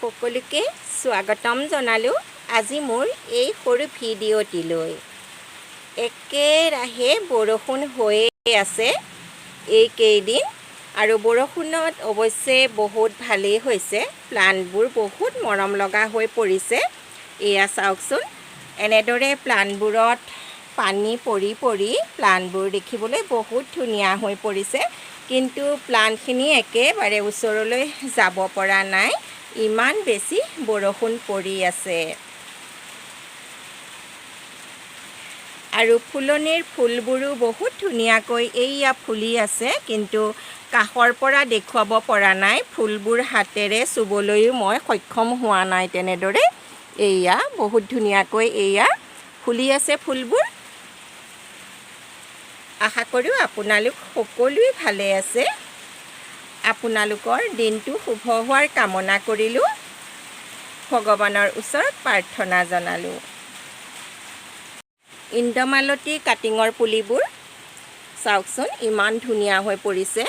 সকলোকে স্বাগতম জনালো আজি মোৰ এই সৰু ভিডিঅ'টিলৈ। একেৰাহে বৰষুণ হৈয়ে আছে এইকেইদিন আৰু বৰষুণত অৱশ্যে বহুত ভালেই হৈছে। প্লাণ্টবোৰ বহুত মৰম লগা হৈ পৰিছে। এয়া চাওকচোন, এনেদৰে প্লাণ্টবোৰত পানী পৰি পৰি প্লাণ্টবোৰ দেখিবলৈ বহুত ধুনীয়া হৈ পৰিছে, কিন্তু প্লাণ্টখিনি একেবাৰে ওচৰলৈ যাব পৰা নাই, ইমান বেছি বৰষুণ পৰি আছে। আৰু ফুলনিৰ ফুলবোৰো বহুত ধুনীয়াকৈ এইয়া ফুলি আছে, কিন্তু কাষৰ পৰা দেখুৱাব পৰা নাই। ফুলবোৰ হাতেৰে চুবলৈও মই সক্ষম হোৱা নাই। তেনেদৰে এইয়া বহুত ধুনীয়াকৈ এইয়া ফুলি আছে ফুলবোৰ। আশা কৰোঁ আপোনালোক সকলোৱে ভালে আছে। আপোনালোকৰ দিনটো শুভ হোৱাৰ কামনা কৰিলোঁ, ভগৱানৰ ওচৰত প্ৰাৰ্থনা জনালোঁ। ইন্দ্ৰমালতীৰ কাটিঙৰ পুলিবোৰ চাওকচোন, ইমান ধুনীয়া হৈ পৰিছে,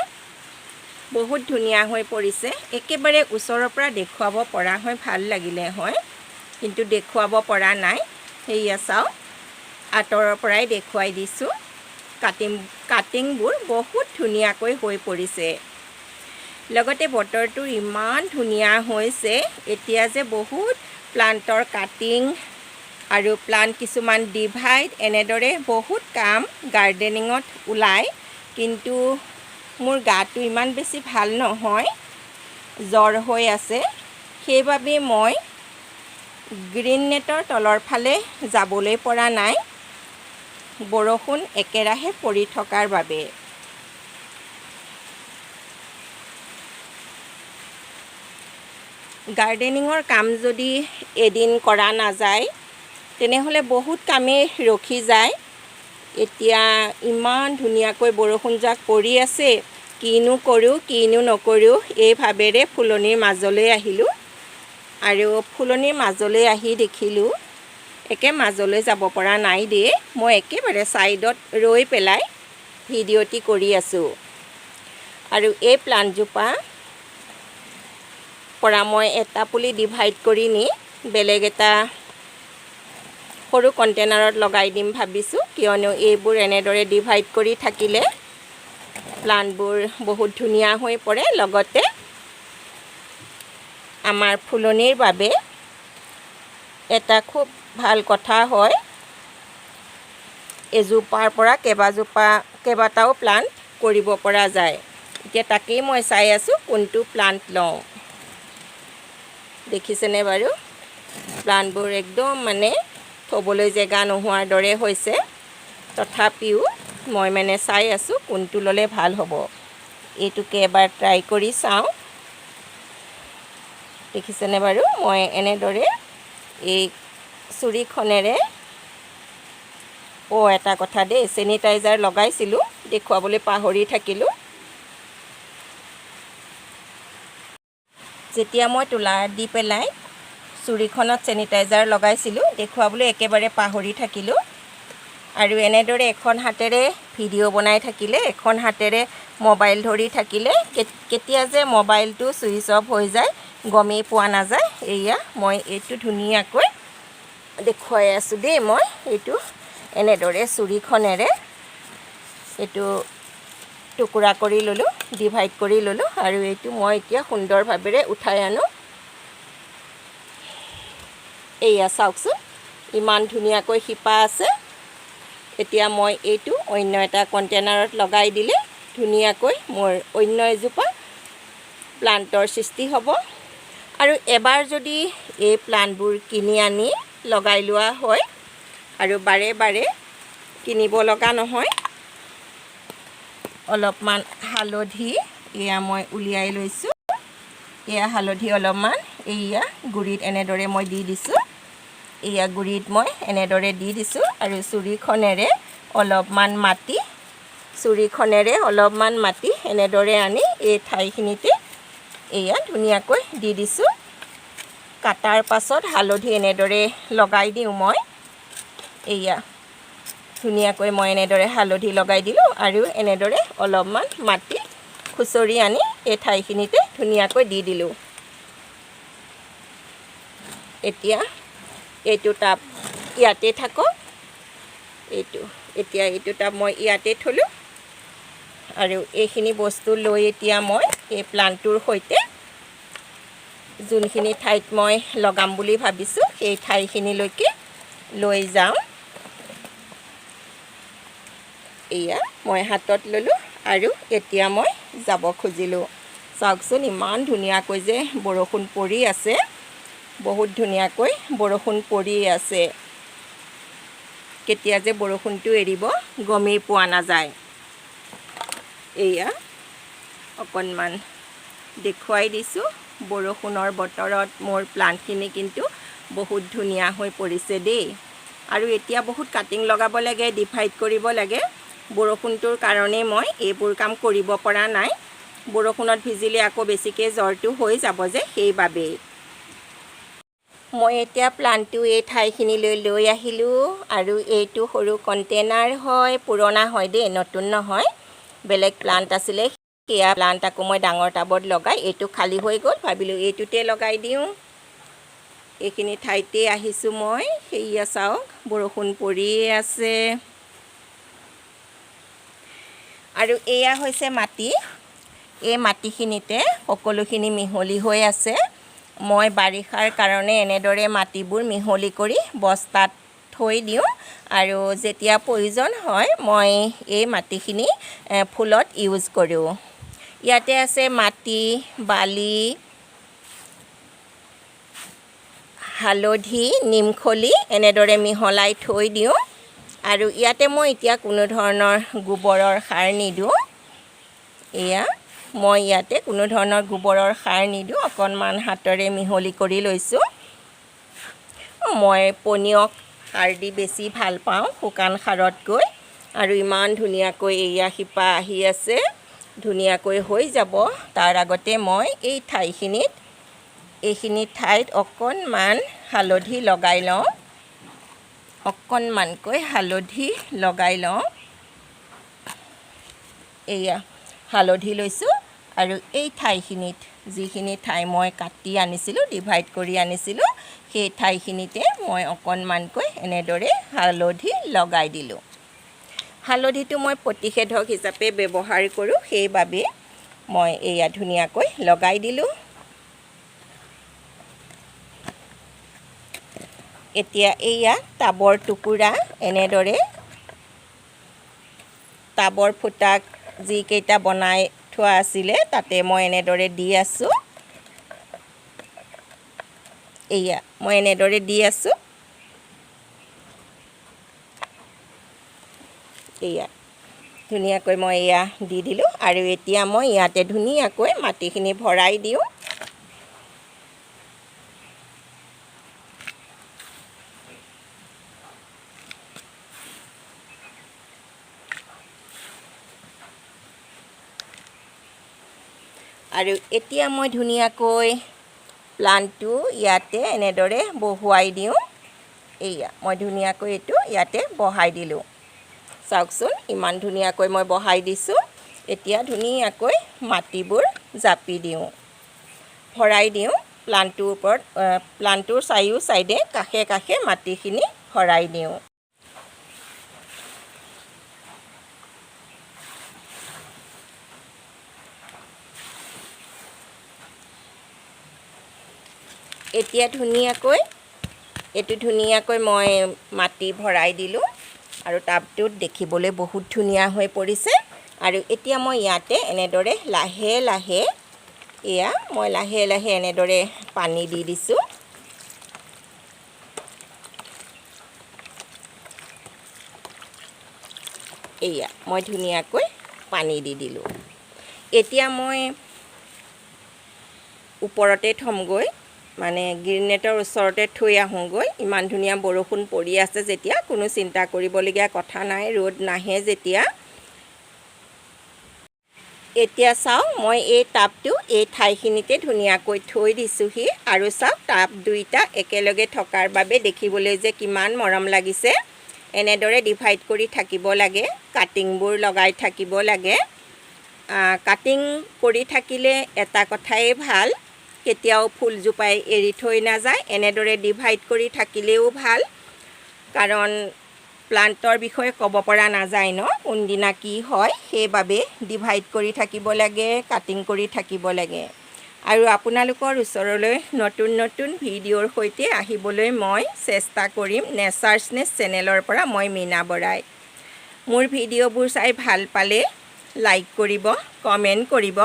বহুত ধুনীয়া হৈ পৰিছে। একেবাৰে ওচৰৰ পৰা দেখুৱাব পৰা হয় ভাল লাগিলে হয়, কিন্তু দেখুৱাব পৰা নাই। সেয়া চাওক, আঁতৰৰ পৰাই দেখুৱাই দিছোঁ। কাটিংবোৰ বহুত ধুনীয়াকৈ হৈ পৰিছে। লগতে বতৰটো ইমান ধুনীয়া হৈছে, এতিয়া যে বহুত প্লাণ্টৰ কাটিং আৰু প্লাণ্ট কিছুমান ডিভাইড, এনেদৰে বহুত কাম গাৰ্ডেনিঙত ওলায়। কিন্তু মোৰ গাটো ইমান বেছি ভাল নহয়, জ্বৰ হৈ আছে। সেইবাবে মই গ্ৰীণ নেটৰ তলৰ ফালে যাবলৈ পৰা নাই, বৰষুণ একেৰাহে পৰি থকাৰ বাবে। গাৰ্ডেনিঙৰ কাম যদি এদিন কৰা নাযায়, তেনেহ'লে বহুত কামেই ৰখি যায়। এতিয়া ইমান ধুনীয়াকৈ বৰষুণজাক পৰি আছে, কিনো কৰোঁ কিনো নকৰোঁ এই ভাৱেৰে ফুলনিৰ মাজলৈ আহিলোঁ। আৰু ফুলনিৰ মাজলৈ আহি দেখিলোঁ, একে মাজলৈ যাব পৰা নাই দেই, মই একেবাৰে ছাইডত ৰৈ পেলাই ভিডিঅ'টি কৰি আছোঁ। আৰু এই প্লাণ্টজোপা পৰা মই এটা পুলি ডিভাইড কৰি নি বেলেগ এটা সৰু কণ্টেইনাৰত লগাই দিম ভাবিছোঁ, কিয়নো এইবোৰ এনেদৰে ডিভাইড কৰি থাকিলে প্লাণ্টবোৰ বহুত ধুনীয়া হৈ পৰে। লগতে আমাৰ ফুলনিৰ বাবে এটা খুব ভাল কথা হয়, এজোপাৰ পৰা কেইবাটাও প্লাণ্ট কৰিব পৰা যায়। এতিয়া তাকেই মই চাই আছোঁ কোনটো প্লাণ্ট লওঁ। দেখিছেনে বাৰু, প্লাণ্টবোৰ একদম মানে থ'বলৈ জেগা নোহোৱাৰ দৰে হৈছে। তথাপিও মই চাই আছোঁ কোনটো ল'লে ভাল হ'ব। এইটোকে এবাৰ ট্ৰাই কৰি চাওঁ। দেখিছেনে বাৰু, মই এনেদৰে এই চুৰিখনেৰে এটা কথা দেই, চেনিটাইজাৰ লগাইছিলোঁ, দেখুৱাবলৈ পাহৰি থাকিলোঁ। যেতিয়া মই তুলাত দি পেলাই চুৰিখনত চেনিটাইজাৰ লগাইছিলোঁ, দেখুৱাবলৈ একেবাৰে পাহৰি থাকিলোঁ। আৰু এনেদৰে এখন হাতেৰে ভিডিঅ' বনাই থাকিলে, এখন হাতেৰে মোবাইল ধৰি থাকিলে কেতিয়া যে মোবাইলটো ছুইচ অফ হৈ যায় গমেই পোৱা নাযায়। এয়া মই এইটো ধুনীয়াকৈ দেখুৱাই আছোঁ দেই। মই এইটো এনেদৰে চুৰিখনেৰে এইটো টুকুৰা কৰি ল'লোঁ, ডিভাইড কৰি ল'লোঁ, আৰু এইটো মই এতিয়া সুন্দৰভাৱে উঠাই আনোঁ। এয়া চাওকচোন, ইমান ধুনীয়াকৈ শিপা আছে। এতিয়া মই এইটো অন্য এটা কণ্টেইনাৰত লগাই দিলে ধুনীয়াকৈ মোৰ অন্য এজোপা প্লাণ্টৰ সৃষ্টি হ'ব। আৰু এবাৰ যদি এই প্লাণ্টবোৰ কিনি আনি লগাই লোৱা হয় আৰু বাৰে বাৰে কিনিব লগা নহয়, অলপমান হালধি এয়া মই উলিয়াই লৈছোঁ। এয়া হালধি অলপমান এয়া গুৰিত এনেদৰে মই দি দিছোঁ। এয়া গুৰিত মই এনেদৰে দি দিছোঁ, আৰু চুৰিখনেৰে অলপমান মাটি এনেদৰে আনি এই ঠাইখিনিতে এয়া ধুনীয়াকৈ দি দিছোঁ। কাটাৰ পাছত হালধি এনেদৰে লগাই দিওঁ মই। এয়া ধুনীয়াকৈ মই এনেদৰে হালধি লগাই দিলোঁ, আৰু এনেদৰে অলপমান মাটি খুচৰি আনি এই ঠাইখিনিতে ধুনীয়াকৈ দি দিলোঁ। এতিয়া এইটো টাব ইয়াতে থাকক, এতিয়া এইটো টাব মই ইয়াতে থলোঁ আৰু এইখিনি বস্তু লৈ এতিয়া মই এই প্লাণ্টটোৰ সৈতে যোনখিনি ঠাইত মই লগাম বুলি ভাবিছোঁ সেই ঠাইখিনিলৈকে লৈ যাওঁ। এয়া মই হাতত ল'লোঁ আৰু এতিয়া মই যাব খুজিলোঁ। চাওকচোন ইমান ধুনীয়াকৈ যে বৰষুণ পৰি আছে, বহুত ধুনীয়াকৈ বৰষুণ পৰি আছে। কেতিয়া যে বৰষুণটো এৰিব গমেই পোৱা নাযায়। এয়া অকণমান দেখুৱাই দিছোঁ, বৰষুণৰ বতৰত মোৰ প্লাণ্টখিনি কিন্তু বহুত ধুনীয়া হৈ পৰিছে দেই। আৰু এতিয়া বহুত কাটিং লগাব লাগে, ডিভাইড কৰিব লাগে। বৰষুণটোৰ কাৰণে মই এইবোৰ কাম কৰিব পৰা নাই। বৰষুণত ভিজিলে আকৌ বেছিকৈ জ্বৰটো হৈ যাব যে, সেইবাবেই। মই এতিয়া প্লাণ্টটো এই ঠাইখিনিলৈ লৈ আহিলোঁ আৰু এইটো সৰু কণ্টেইনাৰ হয়, পুৰণা হয় দেই, নতুন নহয়। বেলেগ প্লাণ্ট আছিলে, সেয়া প্লাণ্ট আকৌ মই ডাঙৰ টাবত লগাই এইটো খালী হৈ গ'ল, ভাবিলোঁ এইটোতে লগাই দিওঁ। এইখিনি ঠাইতে আহিছোঁ মই, সেয়া চাওক বৰষুণ পৰিয়ে আছে। আৰু এয়া হৈছে মাটি, এই মাটিখিনিতে সকলোখিনি মিহলি হৈ আছে। মই বাৰিষাৰ কাৰণে এনেদৰে মাটিবোৰ মিহলি কৰি বস্তাত থৈ দিওঁ আৰু যেতিয়া প্ৰয়োজন হয় মই এই মাটিখিনি ফুলত ইউজ কৰোঁ। ইয়াতে আছে মাটি, বালি, হালধি, নিমখলি এনেদৰে মিহলাই থৈ দিওঁ। আৰু ইয়াতে মই এতিয়া কোনো ধৰণৰ গোবৰৰ সাৰ নিদিওঁ। এয়া মই ইয়াতে কোনো ধৰণৰ গোবৰৰ সাৰ নিদিওঁ, অকণমান হাতেৰে মিহলি কৰি লৈছোঁ। মই পনীয়ক সাৰ দি বেছি ভাল পাওঁ শুকান সাৰতকৈ। আৰু ইমান ধুনীয়াকৈ এয়া শিপা আহি আছে, ধুনীয়াকৈ হৈ যাব। তাৰ আগতে মই এইখিনি ঠাইত অকণমান হালধি লগাই লওঁ, অকণমানকৈ হালধি লগাই লওঁ। এয়া হালধি লৈছোঁ আৰু এই ঠাইখিনিত যিখিনি ঠাই মই কাটি আনিছিলোঁ, ডিভাইড কৰি আনিছিলোঁ, সেই ঠাইখিনিতে মই অকণমানকৈ এনেদৰে হালধি লগাই দিলোঁ। হালধিটো মই প্ৰতিষেধক হিচাপে ব্যৱহাৰ কৰোঁ, সেইবাবে মই এয়া ধুনীয়াকৈ লগাই দিলোঁ। এতিয়া এয়া টাবৰ টুকুৰা এনেদৰে টাবৰ ফুটাক যিকেইটা বনাই থোৱা আছিলে তাতে মই এনেদৰে দি আছোঁ। এয়া মই এনেদৰে দি আছোঁ। এয়া ধুনীয়াকৈ মই এয়া দি দিলোঁ আৰু এতিয়া মই ইয়াতে ধুনীয়াকৈ মাটিখিনি ভৰাই দিওঁ। আৰু এতিয়া মই ধুনীয়াকৈ প্লাণ্টটো ইয়াতে এনেদৰে বহুৱাই দিওঁ। এয়া মই ধুনীয়াকৈ এইটো ইয়াতে বহাই দিলোঁ। চাওকচোন ইমান ধুনীয়াকৈ মই বহাই দিছোঁ। এতিয়া ধুনীয়াকৈ মাটিবোৰ জাপি দিওঁ, ভৰাই দিওঁ প্লাণ্টটোৰ ওপৰত, প্লাণ্টটোৰ চাৰিও চাইডে কাষে কাষে মাটিখিনি ভৰাই দিওঁ। এতিয়া ধুনীয়াকৈ মই মাটি ভৰাই দিলোঁ আৰু টাবটোত দেখিবলৈ বহুত ধুনীয়া হৈ পৰিছে। আৰু এতিয়া মই ইয়াতে এনেদৰে লাহে লাহে এনেদৰে পানী দি দিছোঁ। এয়া মই ধুনীয়াকৈ পানী দি দিলোঁ। এতিয়া মই ওপৰতে থ'মগৈ, মানে গ্ৰীণনেটৰ ওচৰতে থৈ আহোঁগৈ। ইমান ধুনীয়া বৰষুণ পৰি আছে যেতিয়া কোনো চিন্তা কৰিবলগীয়া কথা নাই, ৰ'দ নাহে যেতিয়া। এতিয়া চাওক মই এই টাবটো এই ঠাইখিনিতে ধুনীয়াকৈ থৈ দিছোঁহি আৰু চাওক টাব দুইটা একেলগে থকাৰ বাবে দেখিবলৈ যে কিমান মৰম লাগিছে। এনেদৰে ডিভাইড কৰি থাকিব লাগে, কাটিংবোৰ লগাই থাকিব লাগে। কাটিং কৰি থাকিলে এটা কথাই ভাল, কেতিয়াও ফুলজোপাই এৰি থৈ নাযায়। এনেদৰে ডিভাইড কৰি থাকিলেও ভাল, কাৰণ প্লান্টৰ বিষয়ে ক'ব পৰা নাযায় ন, কোনদিনা কি হয়। সেইবাবে ডিভাইড কৰি থাকিব লাগে, কাটিং কৰি থাকিব লাগে। আৰু আপোনালোকৰ ওচৰলৈ নতুন নতুন ভিডিঅ'ৰ সৈতে আহিবলৈ মই চেষ্টা কৰিম। নেচাৰ্চনেছ চেনেলৰ পৰা মই মীনা বৰাই। মোৰ ভিডিঅ'বোৰ চাই ভাল পালে লাইক কৰিব, কমেণ্ট কৰিব।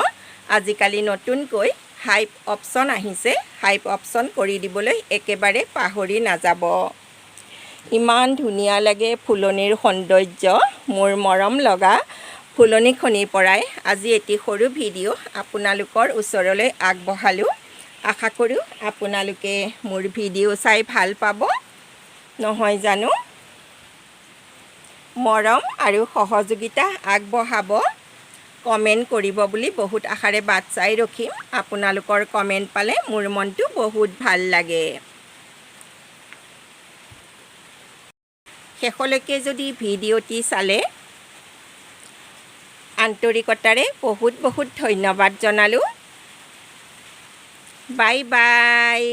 আজিকালি নতুনকৈ হাইপ অপশ্যন আহিছে, হাইপ অপশ্যন কৰি দিবলৈ একেবাৰে পাহৰি নাযাব। ইমান ধুনীয়া লাগে ফুলনিৰ সৌন্দৰ্য। মোৰ মৰম লগা ফুলনিখনিৰ পৰাই আজি এটি সৰু ভিডিঅ' আপোনালোকৰ ওচৰলৈ আগবঢ়ালোঁ। আশা কৰোঁ আপোনালোকে মোৰ ভিডিঅ' চাই ভাল পাব, নহয় জানো? মৰম আৰু সহযোগিতা আগবঢ়াব, কমেণ্ট কৰিব বুলি বহুত আশাৰে বাট চাই ৰখিম। আপোনালোকৰ কমেণ্ট পালে মোৰ মনটো বহুত ভাল লাগে। শেষলৈকে যদি ভিডিঅ'টি চালে আন্তৰিকতাৰে বহুত বহুত ধন্যবাদ জনালোঁ। Bye bye.